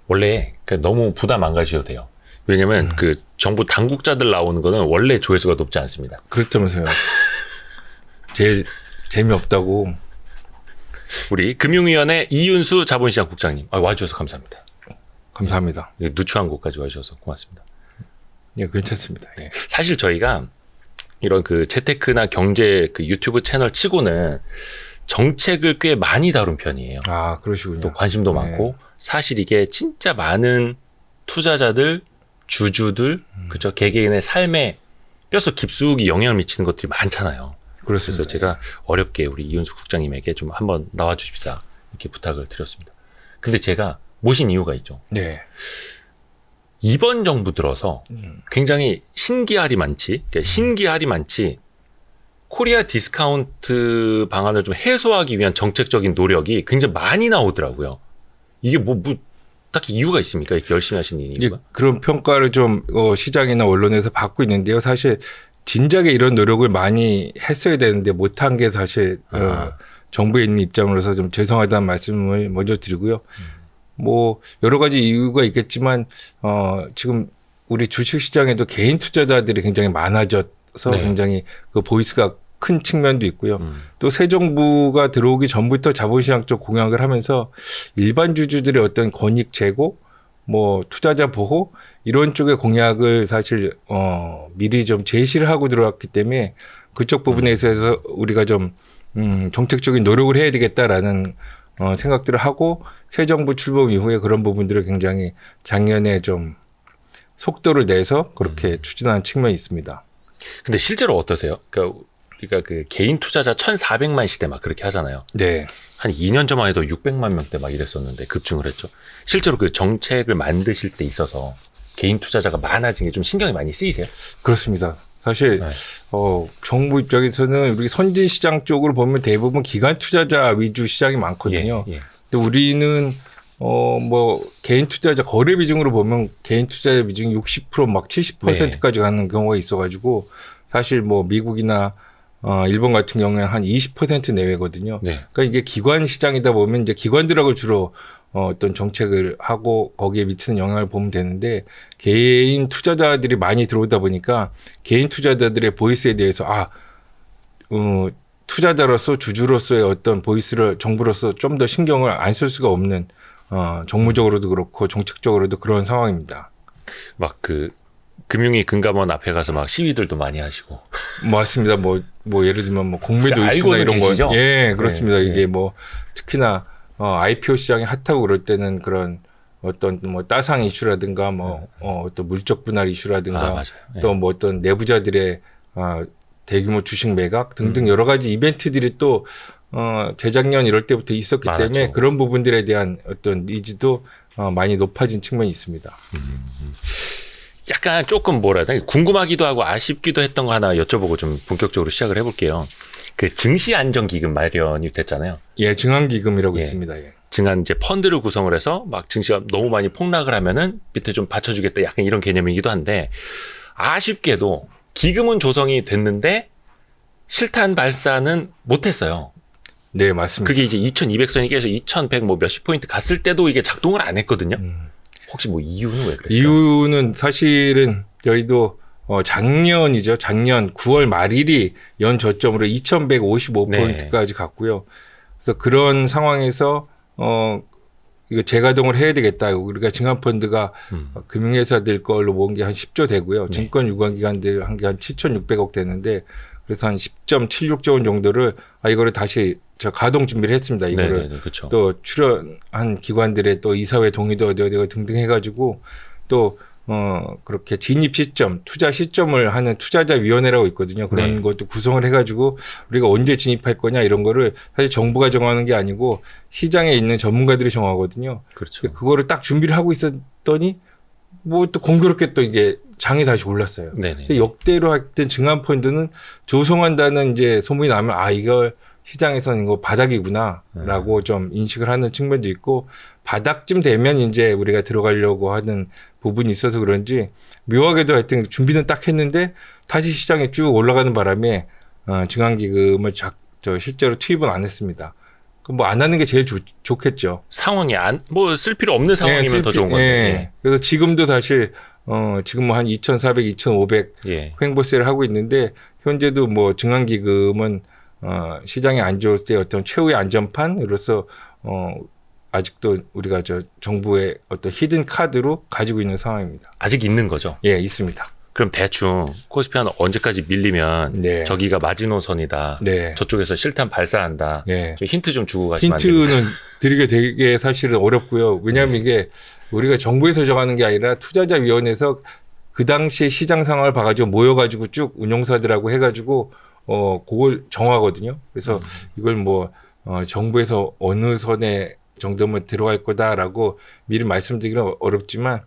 원래 너무 부담 안 가셔도 돼요. 왜냐면 그 정부 당국자들 나오는 거는 원래 조회수가 높지 않습니다. 그렇다면서요. 제일 재미없다고. 우리 금융위원회 이윤수 자본시장 국장님 와주셔서 감사합니다. 감사합니다. 누추한 곳까지 와주셔서 고맙습니다. 예, 괜찮습니다. 예. 사실 저희가 이런 그 재테크나 경제 그 유튜브 채널 치고는 정책을 꽤 많이 다룬 편이에요. 아, 그러시군요. 또 관심도 네. 많고 사실 이게 진짜 많은 투자자들, 주주들, 그죠 개개인의 삶에 뼛속 깊숙이 영향을 미치는 것들이 많잖아요. 그렇습니다. 그래서 제가 어렵게 우리 이윤수 국장님에게 좀 한번 나와 주십사 이렇게 부탁을 드렸습니다. 근데 제가 모신 이유가 있죠. 네. 이번 정부 들어서 굉장히 신기할이 많지, 코리아 디스카운트 방안을 좀 해소하기 위한 정책적인 노력이 굉장히 많이 나오더라고요. 이게 뭐 딱히 이유가 있습니까? 이렇게 열심히 하시는 이유가? 예, 그런 평가를 좀 시장이나 언론에서 받고 있는데요. 사실 진작에 이런 노력을 많이 했어야 되는데 못한 게 사실 정부에 있는 입장으로서 좀 죄송하다는 말씀을 먼저 드리고요. 뭐 여러 가지 이유가 있겠지만 지금 우리 주식시장에도 개인 투자자들이 굉장히 많아져서 네. 굉장히 그 보이스가 큰 측면도 있고요. 또 새 정부가 들어오기 전부터 자본시장 쪽 공약을 하면서 일반 주주들의 어떤 권익 제고, 뭐 투자자 보호 이런 쪽의 공약을 사실 미리 좀 제시를 하고 들어왔기 때문에 그쪽 부분에 있어서 우리가 좀 정책적인 노력을 해야 되겠다라는 생각들을 하고 새 정부 출범 이후에 그런 부분들을 굉장히 작년에 좀 속도를 내서 그렇게 추진하는 측면이 있습니다. 근데 실제로 어떠세요? 그러니까 우리가 그 개인 투자자 1,400만 시대 막 그렇게 하잖아요. 네. 한 2년 전만 해도 600만 명대 막 이랬었는데 급증을 했죠. 실제로 그 정책을 만드실 때 있어서 개인 투자자가 많아진 게 좀 신경이 많이 쓰이세요? 그렇습니다. 사실 네. 정부 입장에서는 우리 선진 시장 쪽으로 보면 대부분 기관 투자자 위주 시장이 많거든요. 예. 근데 우리는 뭐 개인 투자자 거래 비중으로 보면 개인 투자자 비중이 60%막 70%까지 가는 경우가 있어가지고 사실 뭐 미국이나 일본 같은 경우에 한 20% 내외거든요. 네. 그러니까 이게 기관 시장이다 보면 이제 기관들하고 주로 어떤 정책을 하고 거기에 미치는 영향을 보면 되는데 개인 투자자들이 많이 들어오다 보니까 개인 투자자들의 보이스에 대해서 투자자로서 주주로서의 어떤 보이스를 정부로서 좀 더 신경을 안 쓸 수가 없는 정무적으로도 그렇고 정책적으로도 그런 상황입니다. 막 그 금융위 금감원 앞에 가서 막 시위들도 많이 하시고. 맞습니다. 뭐 예를 들면 뭐 공매도 이슈나 알고는 이런 계시죠? 거. 예, 그렇습니다. 네, 이게 뭐 특히나 IPO 시장이 핫하고 그럴 때는 그런 어떤 뭐 따상 이슈라든가 어떤 물적 분할 이슈라든가 맞아요. 네. 또 뭐 어떤 내부자들의 대규모 주식 매각 등등 여러 가지 이벤트들이 또 재작년 이럴 때부터 있었기 많았죠. 때문에 그런 부분들에 대한 어떤 니즈도 많이 높아진 측면이 있습니다. 약간 조금 뭐라 해야 되나 궁금하기도 하고 아쉽기도 했던 거 하나 여쭤보고 좀 본격적으로 시작을 해볼게요. 그 증시안정기금 마련이 됐잖아요. 예, 증안기금이라고 예. 있습니다. 예. 증안 이제 펀드를 구성을 해서 막 증시가 너무 많이 폭락을 하면은 밑에 좀 받쳐주겠다 약간 이런 개념이기도 한데 아쉽게도 기금은 조성이 됐는데 실탄 발사는 못했어요. 네, 맞습니다. 그게 이제 2200선이 깨서 2100 뭐 몇십 포인트 갔을 때도 이게 작동을 안 했거든요. 혹시 뭐 이유는 왜 그랬어요? 이유는 사실은 저희도 작년이죠. 작년 9월 말일이 연 저점으로 2155포인트까지 갔고요. 그래서 그런 상황에서 이거 재가동을 해야 되겠다. 우리가 증안펀드가 금융회사들 걸로 모은 게 한 10조 되고요. 네. 증권 유관기관들 한 게 한 7,600억 되는데 그래서 한 10.76조 원 정도를 이거를 다시 가동 준비를 했습니다. 이거를 네네네, 그렇죠. 또 출연한 기관들의 또 이사회 동의도 얻어야 등등 해가지고 또 그렇게 진입 시점, 투자 시점을 하는 투자자위원회라고 있거든요. 그런 네. 것도 구성을 해가지고 우리가 언제 진입할 거냐 이런 거를 사실 정부가 정하는 게 아니고 시장에 있는 전문가들이 정하거든요. 그렇죠. 그거를 딱 준비를 하고 있었더니 뭐 또 공교롭게 또 이게 장이 다시 올랐어요. 네네. 역대로 했던 증안펀드는 조성한다는 이제 소문이 나면 이걸 시장에서는 이거 바닥이구나라고 좀 인식을 하는 측면도 있고 바닥쯤 되면 이제 우리가 들어가려고 하는 부분이 있어서 그런지 묘하게도 하여튼 준비는 딱 했는데 다시 시장에 쭉 올라가는 바람에 증안기금을 실제로 투입은 안 했습니다. 뭐 안 하는 게 제일 좋겠죠. 상황이 뭐 쓸 필요 없는 상황이면 더 좋은 건데. 예. 그래서 지금도 사실 지금 뭐 한 2,400, 2,500 예. 횡보세를 하고 있는데 현재도 뭐 증강기금은 시장이 안 좋을 때 어떤 최후의 안전판으로서 아직도 우리가 정부의 어떤 히든 카드로 가지고 있는 상황입니다. 아직 있는 거죠. 예, 있습니다. 그럼 대충 코스피 한 언제까지 밀리면 네. 저기가 마지노선이다. 네. 저쪽에서 실탄 발사한다. 네. 좀 힌트 좀 주고 가시면 안 됩니까? 힌트는 드리게 되게 사실은 어렵고요. 왜냐하면 이게 우리가 정부에서 정하는 게 아니라 투자자위원회에서 그 당시에 시장 상황을 봐가지고 모여가지고 쭉 운용사들하고 해가지고 그걸 정하거든요. 그래서 이걸 뭐 정부에서 어느 선에 정도면 들어갈 거다라고 미리 말씀드리기는 어렵지만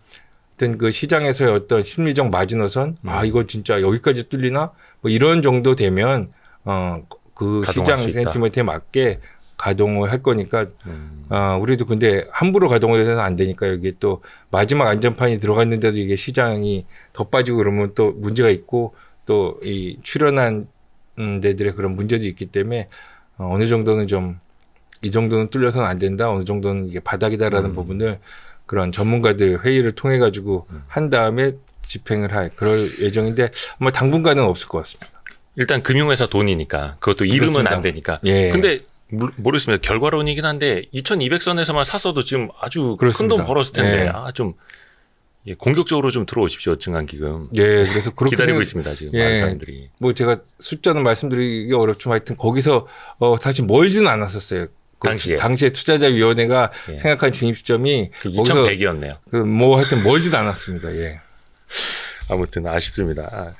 어떤 그 시장에서의 어떤 심리적 마지노선, 이거 진짜 여기까지 뚫리나? 뭐 이런 정도 되면 그 시장 센티먼트에 맞게 가동을 할 거니까 우리도 근데 함부로 가동을 해서는 안 되니까 여기 또 마지막 안전판이 들어갔는데도 이게 시장이 더 빠지고 그러면 또 문제가 있고 또 이 출연한 데들의 그런 문제도 있기 때문에 어느 정도는 좀 이 정도는 뚫려서는 안 된다. 어느 정도는 이게 바닥이다라는 부분을 그런 전문가들 회의를 통해 가지고 한 다음에 집행을 할 그럴 예정인데 아마 당분간은 없을 것 같습니다. 일단 금융회사 돈이니까 그것도 잃으면 그렇습니다. 안 되니까. 예. 근데 모르겠습니다. 결과론이긴 한데 2200선에서만 샀어도 지금 아주 큰 그렇습니다. 돈 벌었을 텐데 예. 좀 공격적으로 좀 들어오십시오. 증강기금. 예, 그래서 그렇게 기다리고 있습니다. 지금 많은 사람들이. 뭐 제가 숫자는 말씀드리기 어렵지만 하여튼 거기서 사실 멀지는 않았었어요. 당시에 투자자위원회가 예. 생각한 진입 시점이 2100이었네요. 뭐 하여튼 멀지도 않았습니다. 예. 아무튼 아쉽습니다.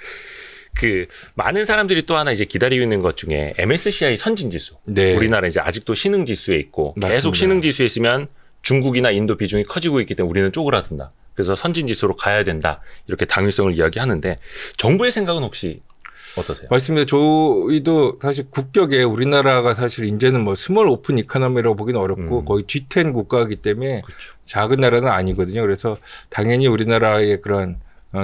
그 많은 사람들이 또 하나 이제 기다리고 있는 것 중에 MSCI 선진지수. 네. 우리나라 이제 아직도 신흥지수에 있고 맞습니다. 계속 신흥지수에 있으면 중국이나 인도 비중이 커지고 있기 때문에 우리는 쪼그라든다. 그래서 선진지수로 가야 된다. 이렇게 당위성을 이야기하는데 정부의 생각은 혹시 어떠세요? 맞습니다. 저희도 사실 국격에 우리나라가 사실 이제는 뭐 스몰 오픈 이코노미라고 보기는 어렵고 거의 G10 국가이기 때문에 그렇죠. 작은 나라는 아니거든요. 그래서 당연히 우리나라의 그런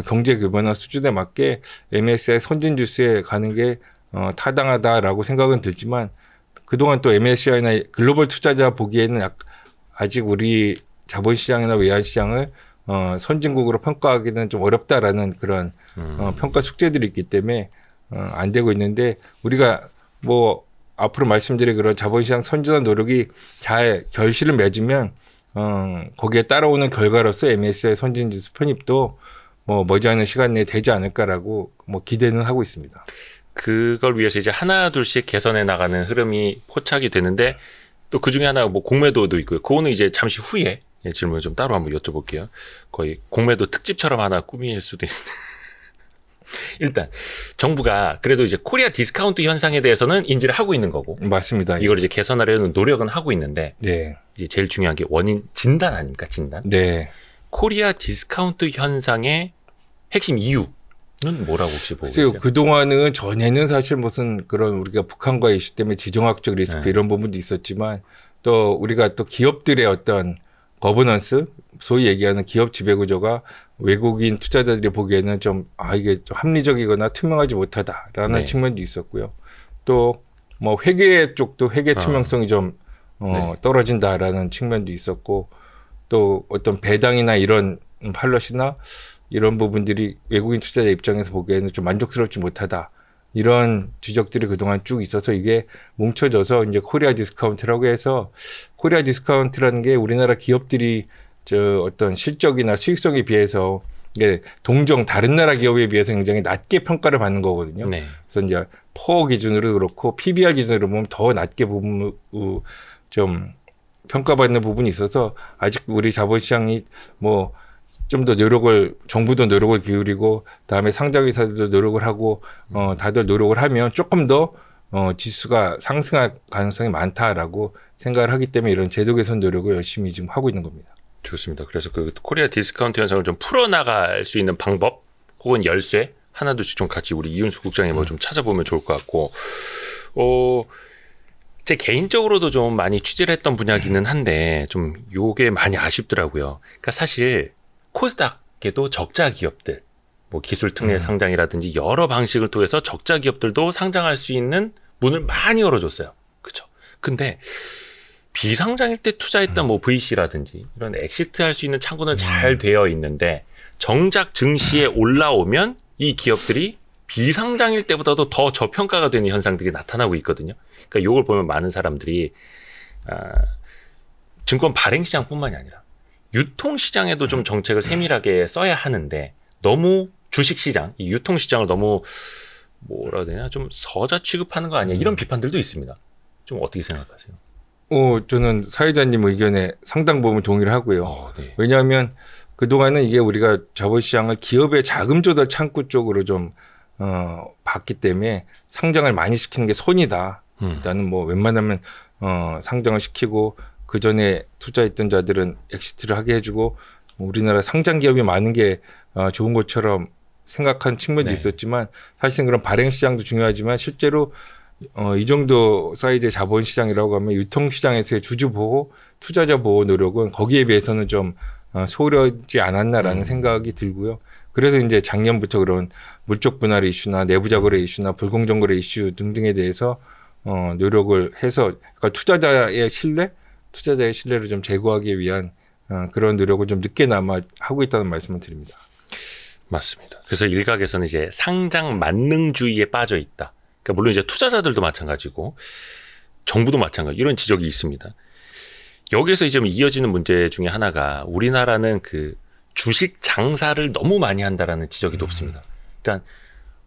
경제 규모나 수준에 맞게 MSCI 선진지수에 가는 게 타당하다라고 생각은 들지만 그동안 또 MSCI나 글로벌 투자자 보기에는 아직 우리 자본시장이나 외환시장을 선진국으로 평가하기는 좀 어렵다라는 그런 평가 숙제들이 있기 때문에 안 되고 있는데 우리가 뭐 앞으로 말씀드릴 그런 자본시장 선진화 노력이 잘 결실을 맺으면 거기에 따라오는 결과로서 MSCI 선진지수 편입도 뭐 머지않은 시간 내에 되지 않을까라고 뭐 기대는 하고 있습니다. 그걸 위해서 이제 하나 둘씩 개선해 나가는 흐름이 포착이 되는데 또 그 중에 하나가 뭐 공매도도 있고요. 그거는 이제 잠시 후에 질문을 좀 따로 한번 여쭤볼게요. 거의 공매도 특집처럼 하나 꾸밀 수도 있는데. 일단 정부가 그래도 이제 코리아 디스카운트 현상에 대해서는 인지를 하고 있는 거고. 맞습니다. 이걸 이제 개선하려는 노력은 하고 있는데 네. 이제 제일 중요한 게 원인 진단 아닙니까? 진단. 네. 코리아 디스카운트 현상의 핵심 이유는 뭐라고 혹시 보고 글쎄요, 계세요? 그동안은 전에는 사실 무슨 그런 우리가 북한과 이슈 때문에 지정학적 리스크 네. 이런 부분도 있었지만 또 우리가 또 기업들의 어떤 거버넌스 소위 얘기하는 기업 지배구조가 외국인 투자자들이 보기에는 좀 이게 좀 합리적이거나 투명하지 못하다라는 네. 측면도 있었고요. 또 뭐 회계 쪽도 회계 투명성이 좀 네. 떨어진다라는 측면도 있었고 또 어떤 배당이나 이런 팔럿이나 이런 부분들이 외국인 투자자 입장에서 보기에는 좀 만족스럽지 못하다. 이런 지적들이 그동안 쭉 있어서 이게 뭉쳐져서 이제 코리아 디스카운트라고 해서 코리아 디스카운트라는 게 우리나라 기업들이 어떤 실적이나 수익성에 비해서 이게 동종 다른 나라 기업에 비해서 굉장히 낮게 평가를 받는 거거든요. 네. 그래서 이제 퍼 기준으로 그렇고 PBR 기준으로 보면 더 낮게 좀 평가받는 부분이 있어서 아직 우리 자본시장이 뭐 좀 더 정부도 노력을 기울이고 다음에 상장회사들도 노력을 하고 다들 노력을 하면 조금 더 지수가 상승할 가능성이 많다라고 생각을 하기 때문에 이런 제도 개선 노력을 열심히 지금 하고 있는 겁니다. 좋습니다. 그래서 그 코리아 디스카운트 현상을 좀 풀어나갈 수 있는 방법 혹은 열쇠 하나둘씩 좀 같이 우리 이윤수 국장님을 좀 찾아보면 좋을 것 같고 제 개인적으로도 좀 많이 취재를 했던 분야기는 한데 좀 요게 많이 아쉽더라고요. 그러니까 사실 코스닥에도 적자 기업들 뭐 기술 특례 상장이라든지 여러 방식을 통해서 적자 기업들도 상장할 수 있는 문을 많이 열어줬어요. 그렇죠. 근데 비상장일 때 투자했던 뭐 VC라든지 이런 엑시트할 수 있는 창구는 잘 되어 있는데 정작 증시에 올라오면 이 기업들이 비상장일 때보다도 더 저평가가 되는 현상들이 나타나고 있거든요. 그러니까 이걸 보면 많은 사람들이 증권 발행시장뿐만이 아니라 유통시장에도 좀 정책을 세밀하게 써야 하는데 너무 주식시장, 이 유통시장을 너무 뭐라 해야 되냐 좀 서자 취급하는 거 아니야 이런 비판들도 있습니다. 좀 어떻게 생각하세요? 저는 사회자님 의견에 상당 부분 동의를 하고요. 네. 왜냐하면 그동안은 이게 우리가 자본시장을 기업의 자금 조달 창구 쪽으로 좀 봤기 때문에 상장을 많이 시키는 게 손이다. 일단은 뭐 웬만하면 상장을 시키고 그 전에 투자했던 자들은 엑시트를 하게 해주고 우리나라 상장 기업이 많은 게 좋은 것처럼 생각한 측면도 네. 있었지만 사실은 그런 발행 시장도 중요하지만 실제로 이 정도 사이즈의 자본시장이라고 하면 유통시장에서의 주주 보호, 투자자 보호 노력은 거기에 비해서는 좀 소홀하지 않았나라는 생각이 들고요. 그래서 이제 작년부터 그런 물적 분할 이슈나 내부자 거래 이슈나 불공정 거래 이슈 등등에 대해서 노력을 해서 그러니까 투자자의 신뢰를 좀 제고하기 위한 그런 노력을 좀 늦게나마 하고 있다는 말씀을 드립니다. 맞습니다. 그래서 일각에서는 이제 상장 만능주의에 빠져 있다. 그러니까 물론 이제 투자자들도 마찬가지고 정부도 마찬가지 이런 지적이 있습니다. 여기서 이제 이어지는 문제 중에 하나가 우리나라는 그 주식 장사를 너무 많이 한다라는 지적이 높습니다. 그러니까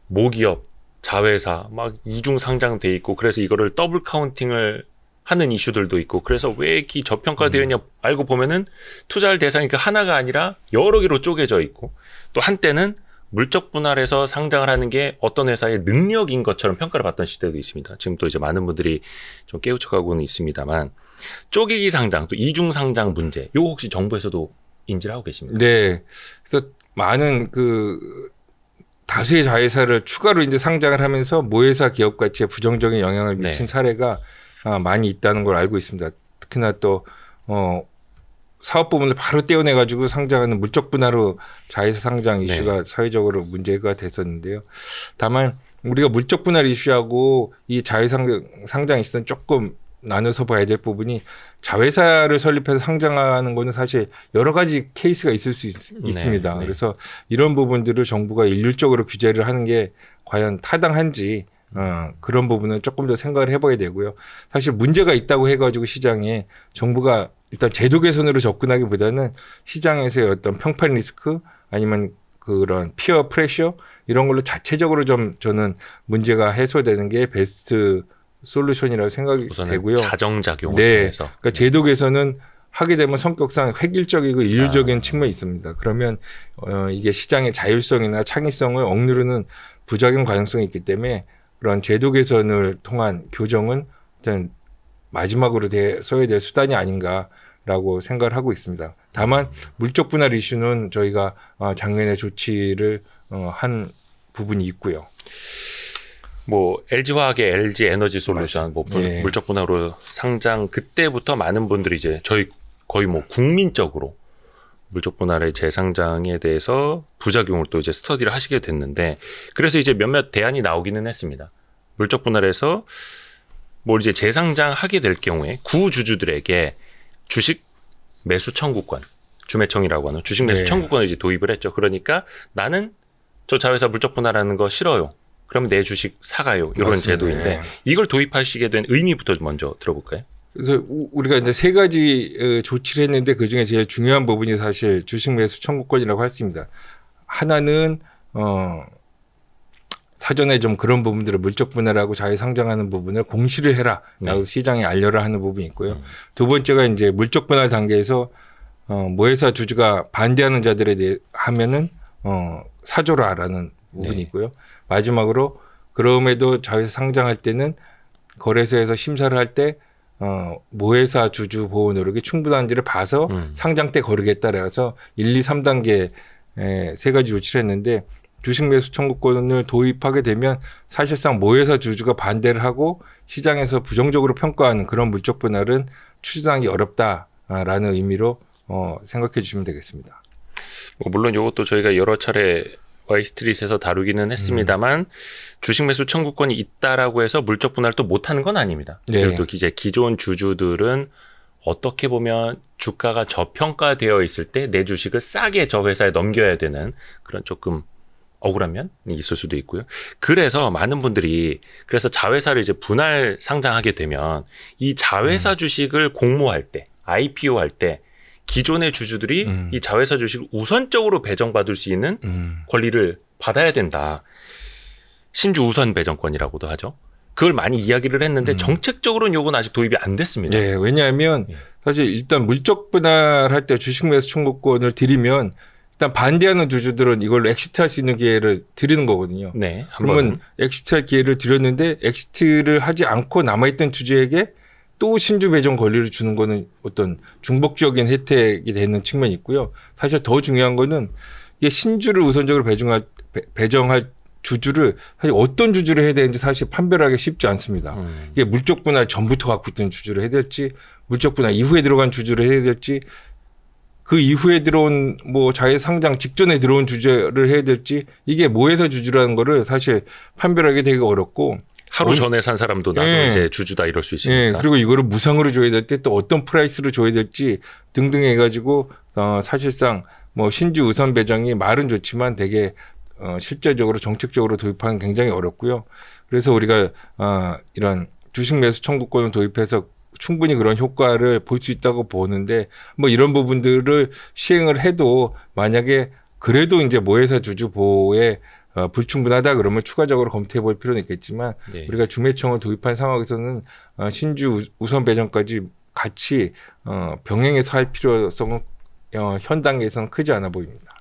모기업, 자회사 막 이중 상장돼 있고 그래서 이거를 더블 카운팅을 하는 이슈들도 있고 그래서 왜 이렇게 저평가되어 있냐 알고 보면은 투자할 대상이 그 하나가 아니라 여러 개로 쪼개져 있고 또 한때는 물적 분할해서 상장을 하는 게 어떤 회사의 능력인 것처럼 평가를 받던 시대도 있습니다. 지금 또 이제 많은 분들이 좀 깨우쳐가고는 있습니다만 쪼개기 상장 또 이중 상장 문제 이거 혹시 정부에서도 인지를 하고 계십니까? 네. 그래서 많은 다수의 자회사를 추가로 이제 상장을 하면서 모회사 기업 가치에 부정적인 영향을 미친 사례가 많이 있다는 걸 알고 있습니다. 특히나 또 사업 부문을 바로 떼어내가지고 상장하는 물적 분할로 자회사 상장 이슈가 사회적으로 문제가 됐었는데요. 다만 우리가 물적 분할 이슈하고 이 자회사 상장 이슈는 조금 나눠서 봐야 될 부분이 자회사를 설립해서 상장하는 거는 사실 여러 가지 케이스가 있을 수 있습니다. 그래서 이런 부분들을 정부가 일률적으로 규제를 하는 게 과연 타당한지 그런 부분은 조금 더 생각을 해봐야 되고요. 사실 문제가 있다고 해가지고 시장에 정부가 일단 제도 개선으로 접근하기보다는 시장에서의 어떤 평판 리스크 아니면 그런 피어 프레셔 이런 걸로 자체적으로 좀 저는 문제가 해소되는 게 베스트 솔루션이라고 생각이 되고요. 자정작용을 통해서. 그러니까 제도 개선은 하게 되면 성격상 획일적이고 일률적인 측면이 있습니다. 그러면 이게 시장의 자율성이나 창의성을 억누르는 부작용 가능성이 있기 때문에 그런 제도 개선을 통한 교정은 일단 마지막으로 써야 될 수단이 아닌가라고 생각을 하고 있습니다. 다만 물적 분할 이슈는 저희가 작년에 조치를 한 부분이 있고요. 뭐 LG화학의 LG 에너지 솔루션, 뭐 물적 분할로 상장 그때부터 많은 분들이 이제 저희 거의 뭐 국민적으로 물적 분할의 재상장에 대해서 부작용을 또 이제 스터디를 하시게 됐는데 그래서 이제 몇몇 대안이 나오기는 했습니다. 물적 분할에서 뭘 이제 재상장하게 될 경우에 구주주들에게 주식 매수 청구권, 주매청이라고 하는 주식 매수 청구권을 이제 도입을 했죠. 그러니까 나는 저 자회사 물적 분할하는 거 싫어요. 그러면 내 주식 사가요. 이런 맞습니다. 제도인데 이걸 도입하시게 된 의미부터 먼저 들어볼까요? 그래서 우리가 이제 세 가지 조치를 했는데 그중에 제일 중요한 부분이 사실 주식 매수 청구권이라고 할 수 있습니다. 하나는 사전에 좀 그런 부분들을 물적 분할하고 자회 상장하는 부분을 공시를 해라라고 시장에 알려라 하는 부분이 있고요. 두 번째가 이제 물적 분할 단계에서 모회사 주주가 반대하는 자들에 대해 하면은 사줘라라는 부분이 있고요. 마지막으로 그럼에도 자회사 상장할 때는 거래소에서 심사를 할 때 모회사 주주 보호 노력이 충분한지를 봐서 상장 때 거르겠다라 해서 1, 2, 3단계 세 가지 조치를 했는데 주식 매수 청구권을 도입하게 되면 사실상 모회사 주주가 반대를 하고 시장에서 부정적으로 평가하는 그런 물적 분할은 추진하기 어렵다라는 의미로 생각해 주시면 되겠습니다. 물론 이것도 저희가 여러 차례 와이스트릿에서 다루기는 했습니다만 주식 매수 청구권이 있다라고 해서 물적 분할을 또 못하는 건 아닙니다. 그래도 이제 기존 주주들은 어떻게 보면 주가가 저평가되어 있을 때 내 주식을 싸게 저 회사에 넘겨야 되는 그런 조금 억울한 면이 있을 수도 있고요. 그래서 많은 분들이 그래서 자회사를 이제 분할 상장하게 되면 이 자회사 주식을 공모할 때, IPO 할 때 기존의 주주들이 이 자회사 주식을 우선적으로 배정받을 수 있는 권리를 받아야 된다. 신주 우선 배정권이라고도 하죠. 그걸 많이 이야기를 했는데 정책적으로는 요건 아직 도입이 안 됐습니다. 네, 왜냐하면 사실 일단 물적 분할할 때 주식 매수 청구권을 드리면 일단 반대하는 주주들은 이걸로 엑시트할 수 있는 기회를 드리는 거거든요. 네, 그러면 엑시트할 기회를 드렸는데 엑시트를 하지 않고 남아있던 주주에게 또 신주 배정 권리를 주는 거는 어떤 중복적인 혜택이 되는 측면이 있고요. 사실 더 중요한 거는 이게 신주를 우선적으로 배정할 주주를 사실 어떤 주주를 해야 되는지 사실 판별하기 쉽지 않습니다. 이게 물적 분할 전부터 갖고 있던 주주를 해야 될지 물적 분할 이후에 들어간 주주를 해야 될지 그 이후에 들어온 뭐 자회 상장 직전에 들어온 주주를 해야 될지 이게 모회사 주주라는 거를 사실 판별하기 되게 어렵고 하루 전에 산 사람도 나도 네. 이제 주주다 이럴 수 있으니까. 네, 그리고 이거를 무상으로 줘야 될 때 또 어떤 프라이스로 줘야 될지 등등 해가지고 사실상 뭐 신주 우선 배정이 말은 좋지만 되게 실제적으로 정책적으로 도입하는 굉장히 어렵고요. 그래서 우리가 이런 주식 매수 청구권을 도입해서 충분히 그런 효과를 볼 수 있다고 보는데 뭐 이런 부분들을 시행을 해도 만약에 그래도 이제 모회사 주주 보호에 불충분하다 그러면 추가적으로 검토해 볼 필요는 있겠지만 네. 우리가 주매청을 도입한 상황에서는 신주 우선 배정까지 같이 병행해서 할 필요성은 현 단계에서는 크지 않아 보입니다.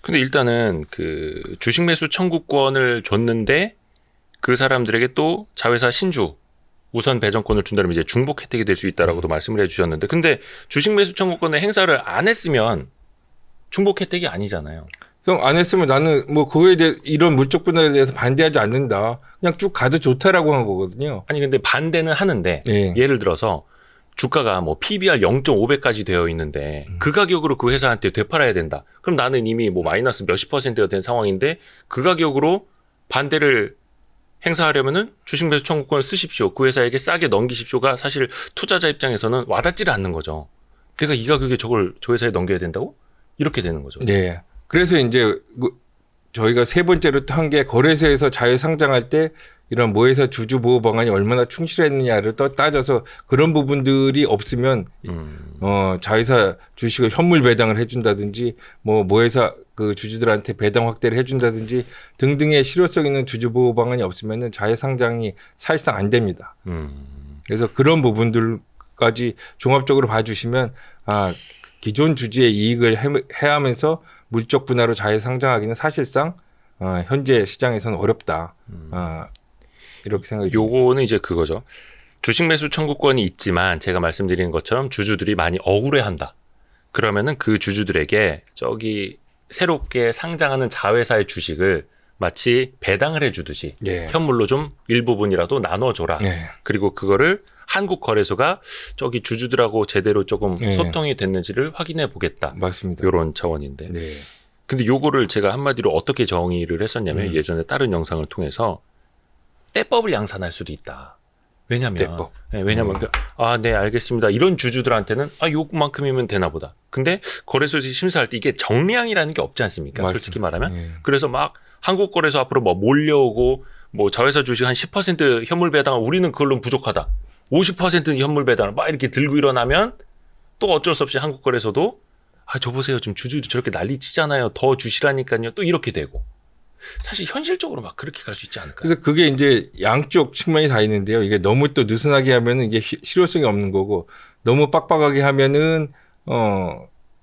근데 일단은 그 주식 매수 청구권을 줬는데 그 사람들에게 또 자회사 신주 우선 배정권을 준다면 이제 중복 혜택이 될 수 있다라고도 말씀을 해주셨는데, 근데 주식 매수 청구권의 행사를 안 했으면 중복 혜택이 아니잖아요. 그럼 안 했으면 나는 뭐 그거에 대해 이런 물적 분할에 대해서 반대하지 않는다. 그냥 쭉 가도 좋다라고 한 거거든요. 아니 근데 반대는 하는데 예. 예를 들어서 주가가 뭐 PBR 0.5배까지 되어 있는데 그 가격으로 그 회사한테 되팔아야 된다. 그럼 나는 이미 뭐 마이너스 몇십 퍼센트가 된 상황인데 그 가격으로 반대를 행사하려면은 주식 매수 청구권을 쓰십시오. 그 회사에게 싸게 넘기십시오가 사실 투자자 입장에서는 와닿지를 않는 거죠. 내가 이 가격에 저걸 저 회사에 넘겨야 된다고? 이렇게 되는 거죠. 네. 그래서 이제 저희가 세 번째로 또 한 게 거래소에서 자회 상장할 때 이런 모회사 주주 보호 방안이 얼마나 충실했느냐를 또 따져서 그런 부분들이 없으면 자회사 주식을 현물 배당을 해준다든지 뭐 모회사 그 주주들한테 배당 확대를 해준다든지 등등의 실효성 있는 주주 보호 방안이 없으면은 자회 상장이 사실상 안 됩니다. 그래서 그런 부분들까지 종합적으로 봐주시면 기존 주주의 이익을 해하면서 물적 분할로 자회 상장하기는 사실상 현재 시장에서는 어렵다. 이렇게 생각이 듭니다. 요거는 이제 그거죠. 주식 매수 청구권이 있지만 제가 말씀드린 것처럼 주주들이 많이 억울해한다. 그러면은 그 주주들에게 저기 새롭게 상장하는 자회사의 주식을 마치 배당을 해주듯이 예. 현물로 좀 일부분이라도 나눠줘라. 네. 그리고 그거를 한국거래소가 저기 주주들하고 제대로 조금 네. 소통이 됐는지를 확인해 보겠다. 맞습니다. 요런 차원인데. 네. 근데 요거를 제가 한마디로 어떻게 정의를 했었냐면 예전에 다른 영상을 통해서 떼법을 양산할 수도 있다. 왜냐면 떼법. 네, 왜냐면 네 알겠습니다. 이런 주주들한테는 요만큼이면 되나 보다. 근데 거래소에서 심사할 때 이게 정량이라는 게 없지 않습니까? 맞습니다. 솔직히 말하면. 네. 그래서 막 한국거래소 앞으로 뭐 몰려오고 뭐 자회사 주식 한 10% 현물 배당을 우리는 그걸로 부족하다. 50% 현물 배당을 막 이렇게 들고 일어나면 또 어쩔 수 없이 한국거래소도 저 보세요. 지금 주주들이 저렇게 난리 치잖아요. 더 주시라니까요. 또 이렇게 되고. 사실 현실적으로 막 그렇게 갈 수 있지 않을까요? 그래서 그게 이제 양쪽 측면이 다 있는데요. 이게 너무 또 느슨하게 하면은 이게 실효성이 없는 거고 너무 빡빡하게 하면은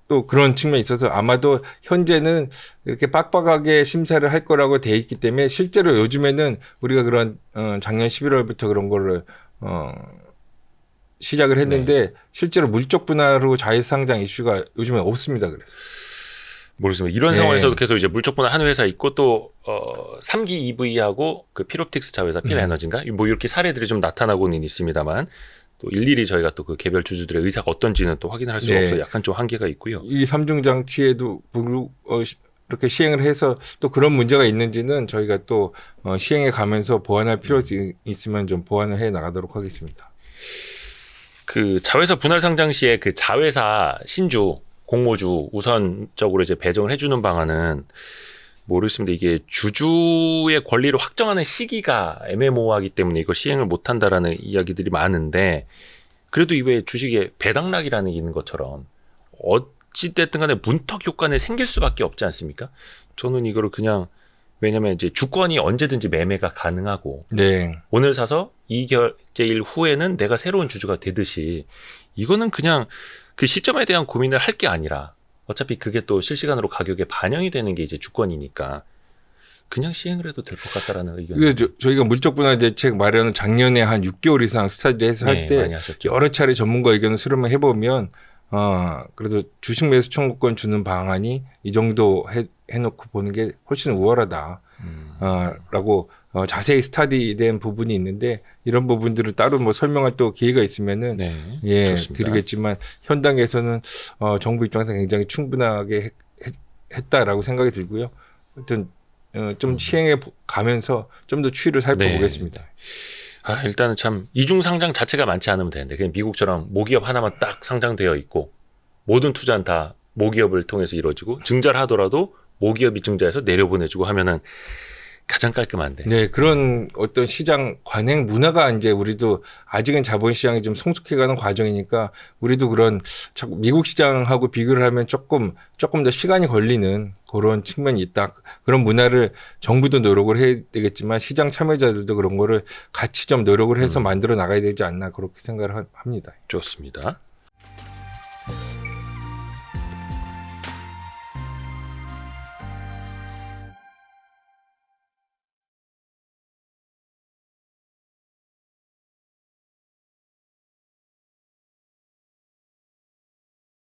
또 그런 측면이 있어서 아마도 현재는 이렇게 빡빡하게 심사를 할 거라고 돼 있기 때문에 실제로 요즘에는 우리가 그런 작년 11월부터 그런 거를 시작을 했는데 실제로 물적 분할로 자회 상장 이슈가 요즘에 없습니다. 그래서. 모르겠습니다. 이런 네. 상황에서도 계속 이제 물적 분할 한 회사 있고 또 3기 EV하고 그 피롭틱스 자회사 필에너지인가 뭐 이렇게 사례들이 좀 나타나고는 있습니다만 또 일일이 저희가 또 그 개별 주주들의 의사가 어떤지는 또 확인할 수 네. 없어 약간 좀 한계가 있고요. 이 삼중 장치에도 이렇게 시행을 해서 또 그런 문제가 있는지는 저희가 또 시행해 가면서 보완할 필요가 있으면 좀 보완을 해 나가도록 하겠습니다. 그 자회사 분할 상장 시에 그 자회사 신주 공모주 우선적으로 이제 배정을 해주는 방안은 모르겠습니다. 이게 주주의 권리를 확정하는 시기가 애매모호하기 때문에 이걸 시행을 못한다라는 이야기들이 많은데 그래도 이외에 주식에 배당락이라는 게 있는 것처럼 어찌됐든 간에 문턱 효과는 생길 수밖에 없지 않습니까? 저는 이거를 그냥 왜냐면 이제 주권이 언제든지 매매가 가능하고 네. 오늘 사서 이결제일 후에는 내가 새로운 주주가 되듯이 이거는 그냥 그 시점에 대한 고민을 할 게 아니라 어차피 그게 또 실시간으로 가격에 반영이 되는 게 이제 주권이니까 그냥 시행을 해도 될 것 같다라는 의견. 이게 저희가 물적 분할 대책 마련은 작년에 한 6개월 이상 스타디에서 할 때 많이 하셨죠. 여러 차례 전문가 의견을 수렴을 해보면 그래도 주식 매수 청구권 주는 방안이 이 정도 해놓고 보는 게 훨씬 우월하다. 라고 자세히 스타디된 부분이 있는데 이런 부분들을 따로 뭐 설명할 또 기회가 있으면은 네, 예 좋습니다. 드리겠지만 현 단계에서는 정부 입장에서 굉장히 충분하게 했다라고 생각이 들고요. 하여튼 좀 시행해 가면서 좀 더 추이를 살펴보겠습니다. 일단은 참 이중 상장 자체가 많지 않으면 되는데 그냥 미국처럼 모기업 하나만 딱 상장되어 있고 모든 투자는 다 모기업을 통해서 이루어지고 증자를 하더라도 모기업이 증자해서 내려보내주고 하면은 가장 깔끔한데. 네, 그런 어떤 시장 관행 문화가 이제 우리도 아직은 자본시장이 좀 성숙해가는 과정이니까 우리도 그런 미국 시장하고 비교를 하면 조금 더 시간이 걸리는 그런 측면이 있다. 그런 문화를 정부도 노력을 해야 되겠지만 시장 참여자들도 그런 거를 같이 좀 노력을 해서 만들어 나가야 되지 않나 그렇게 생각을 합니다. 좋습니다.